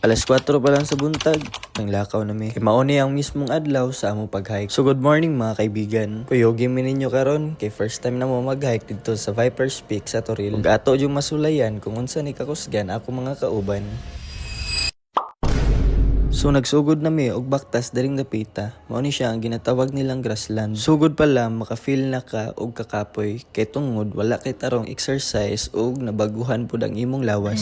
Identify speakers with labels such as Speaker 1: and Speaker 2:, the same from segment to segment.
Speaker 1: Alas 4 pa lang sa buntag, nang lakaw na mi. Mauni ang mismong adlaw sa among pag-hike. So good morning mga kaibigan. Kuyogin mi ninyo karon kay first time na mo mag-hike dito sa Viper's Peak sa Toril. Ug ato yung masulayan kung unsa ni kakusgan ako mga kauban. So nagsugod na mi og baktas daring dapita. Mao ni siya ang ginatawag nilang grassland. Sugod pala maka-feel na ka og kakapoy kay tungod wala kay tarong exercise ug nabaguhan pud ang imong lawas.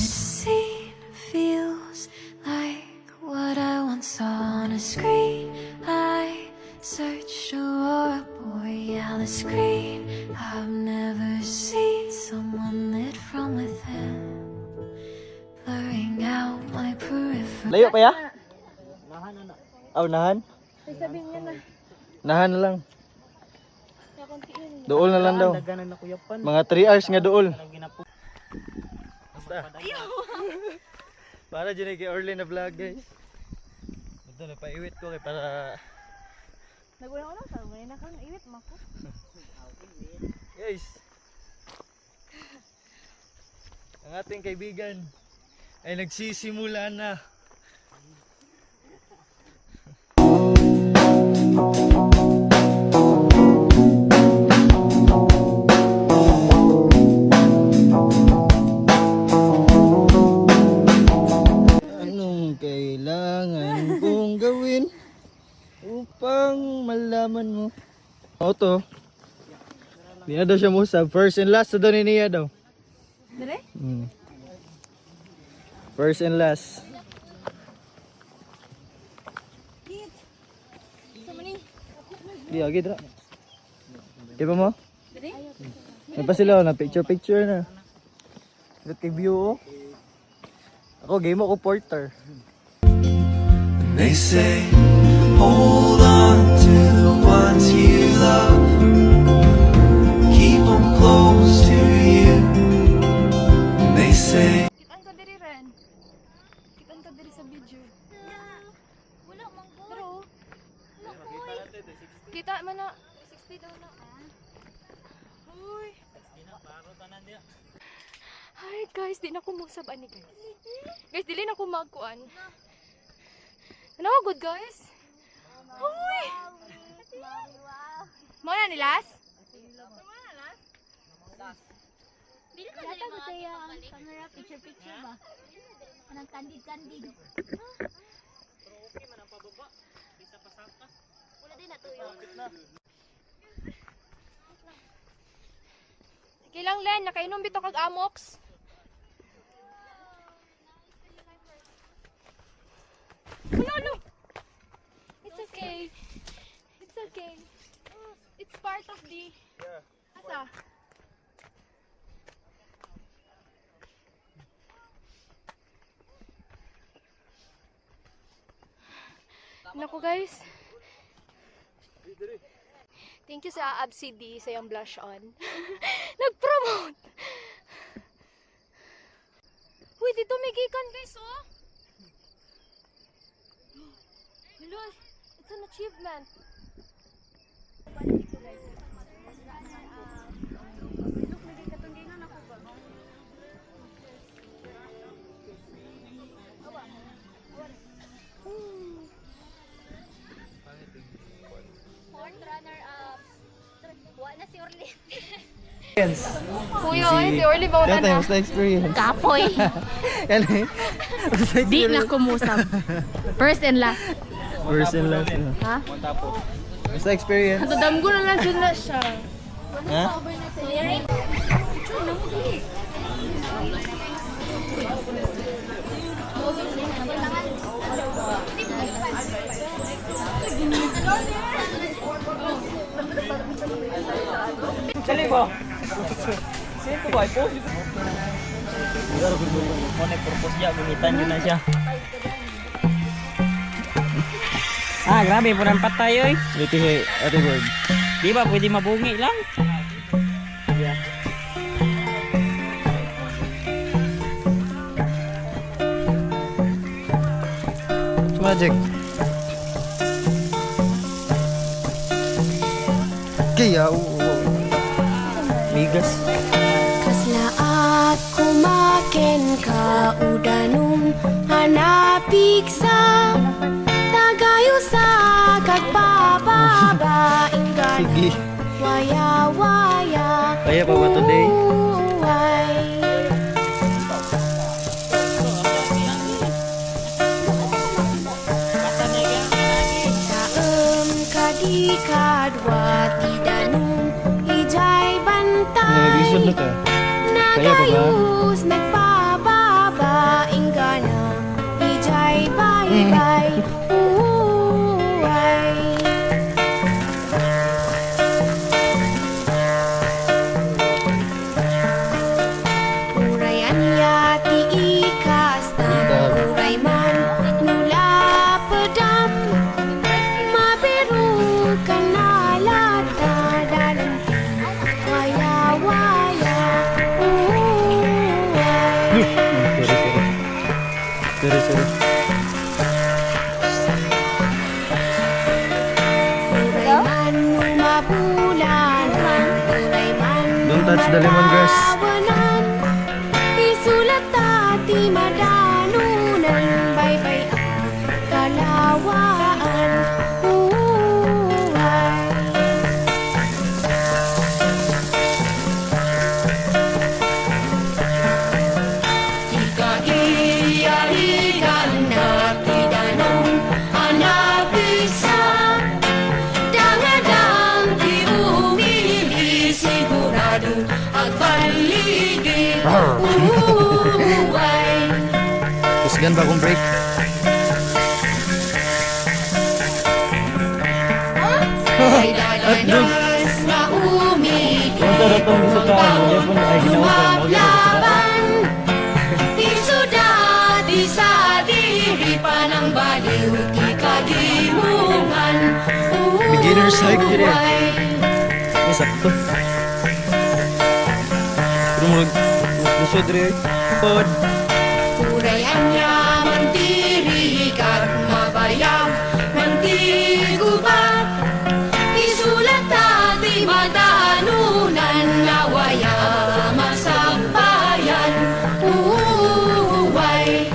Speaker 2: Feels like what I once saw on a screen. I searched for a boy on the screen. I've never seen someone lit from within, blurring out my peripheral.
Speaker 1: Layo pa ya? Nahan?
Speaker 3: Sabihin niya na.
Speaker 1: Nahan na lang. Dool na lang daw. Mga 3 hours nga dool. Basta. Para dyan kay Orly na vlog guys. Ito na pa-iwit ko kay para...
Speaker 3: Naguna-una ka, may nakang iwit mo ko.
Speaker 1: Guys. Ang ating kaibigan ay nagsisimula na. Kailangan kong gawin upang malaman mo. Auto. Di na daw siya musab. First and last na daw ni Nia daw.
Speaker 3: Dire?
Speaker 1: First and last. Di agi dra. Di ba mo?
Speaker 3: Dire?
Speaker 1: May pa sila na picture na. Look kay view oh. Ako game ako porter.
Speaker 4: They say, hold on to the ones you love. Keep them close to you. They say,
Speaker 3: Kitaan ka diri ren. Kitaan ka diri sa video. Wala man ko. Pero, wala ko. Kita man na. 60 daw na. Uy. Hi guys, di na ko magsabaan ni guys. Guys, dili na ko magkuan. Ano good guys? Uy! Mo na ni Las?
Speaker 5: Dili ka dali mga tayo ang camera picture ba? Anong candid. Pero okay man ang pababa. Bisa pasaka. Wala din na tuyo.
Speaker 3: Kilang Len, nakainom bito kag Amox. No. It's okay. It's okay. It's part of the... Asa? Naku guys. Thank you sa ABCD sa yung blush on. Nag-promote. Uy, dito may gikan guys oh. Hello, it's an achievement.
Speaker 5: Fourth runner up. Wa na si Orly.
Speaker 3: Kuya, si Orly ba wala na?
Speaker 1: Basta experience.
Speaker 5: Kapoy.
Speaker 1: Yan eh.
Speaker 5: Di na kumusap. First and last.
Speaker 1: First and last.
Speaker 5: Ha?
Speaker 1: Basta experience.
Speaker 3: Damgo na lang dyan na siya.
Speaker 1: Ha? Sali mo. Sino ba ipo?
Speaker 6: Mo na purpose niya, gumitan yun na siya. Grabe po ng patay oy.
Speaker 1: Dito si Ate Bird.
Speaker 6: Di ba pwede mabungi lang?
Speaker 1: Magic. Kaya, migas.
Speaker 2: Kasla at kumaken ka udanum hanap piksa tagayo sa kagpapaba inggan
Speaker 1: Sige.
Speaker 2: waya waya
Speaker 1: Kaya pa ba today?
Speaker 2: uway. Daem kadikadwa tidanung hijay
Speaker 1: Nag-isod
Speaker 2: bantay
Speaker 1: na ka. Kaya pa ba?
Speaker 2: nagayus nagpababa ingana hijay bye-bye uway. Urayan yati ikasta uray man mula pedam mabiru kanalata dalam waya waya uway.
Speaker 1: Sorry.
Speaker 2: Uray man mabulanan uray man
Speaker 1: Don't touch the lemongrass.
Speaker 2: madawanan isulat ati madanunan bye-bye ang kalawaan uway. Ika-iya-ikan na tidanong anak isa dangadang di umili sigurado ang paligid uway.
Speaker 1: Kusgan ba akong break?
Speaker 2: Ay dadanas na umili
Speaker 6: Punta na itong isukaan. Hindi po ay ginawa ko.
Speaker 2: lumaglaban isuda di sa diri pa ng baliw di kadimungan
Speaker 1: Beginner's hike yun eh.
Speaker 2: uway.
Speaker 1: Ay, sakto. Pero mag-lusod rin. Pod.
Speaker 2: Urayan niya mantirikat mabayag mantigubat isulat ati madanunan nawaya masabayan uway.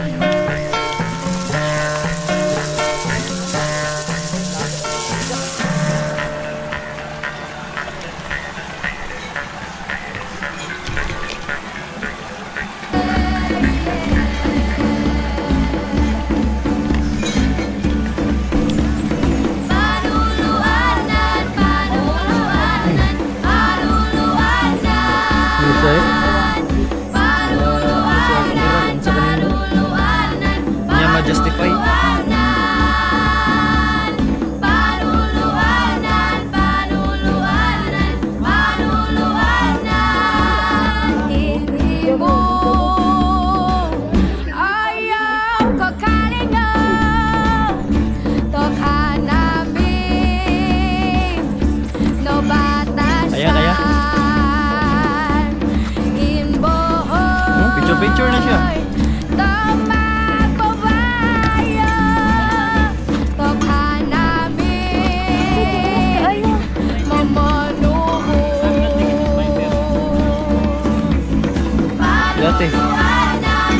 Speaker 2: Panuluanan, panuluanan, panuluanan.
Speaker 1: Lusay?
Speaker 2: Panuluanan, panuluanan,
Speaker 1: Niya ma-justify?
Speaker 2: panuluanan. Panuluanan, panuluanan, panuluanan. Hindi mo ayaw kakalingan Tokhanami no batasan
Speaker 1: Kaya?
Speaker 2: Inboho
Speaker 1: Picture na siya.
Speaker 2: Tumagbabaya Tokhanami Mamanuho
Speaker 1: Dati.
Speaker 2: Panuluanan,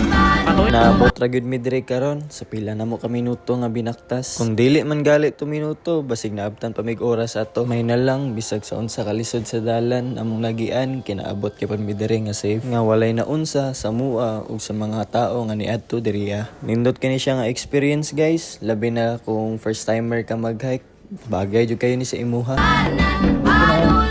Speaker 1: Naabot ra gyud mi dire karon sa pila na mo ka minuto nga binaktas. Kung dili man gali to minuto, basig naabtan pa mig oras ato. May na lang bisag sa unsa kalisod sa dalan among lagian kinaabot kay pan mi dire nga safe. Nga walay na unsa sa mua ug sa mga tao nga niadto diriya. Nindot kini siya nga experience guys, labi na kung first timer ka mag-hike. Bagay jud kayo ni sa imuha.
Speaker 2: panuluanan.